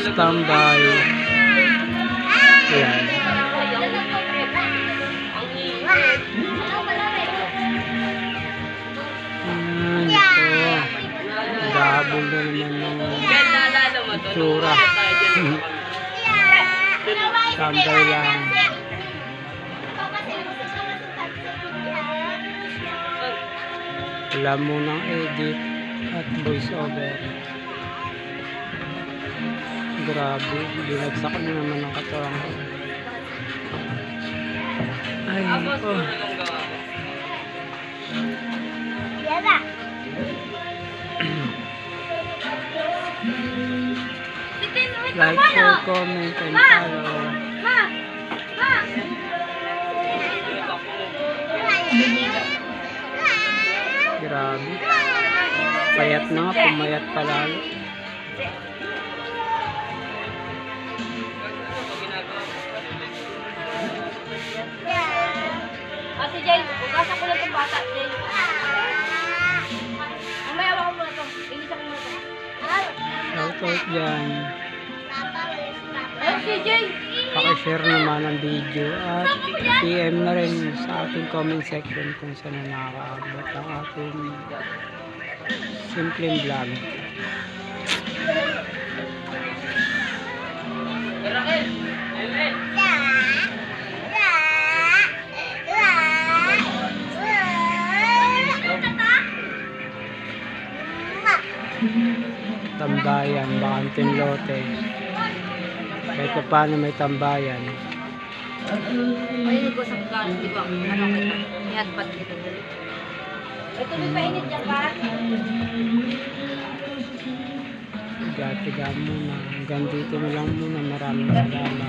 Standby. Ayan. Dabol na naman ng tsura. Standby lang. Wala munang edit at voice over. Grabe, binagsak na naman ang katawan ko. Ay, oh. Like, share, comment, and follow. Grabe. Payat na nga, pumayat pa lalo. Ate Jay, ugasan ko lang itong bata, Jay. Mamaya ako muna ito. Inisa ko muna ito. Shoutout dyan. Ate Jay! Pakishare naman ang video at PM na rin sa ating comment section kung saan na nakakaabot ang ating simpleng vlog. Tambayan, Bakanteng Lote. Kahit pa paano may tambayan. Mainit ko sa kagano, di ba? Ano kita? Ihatpat kita. Ito din mainit dyan ba? Tiga muna. Hanggang dito na lang muna. Maraming salamat.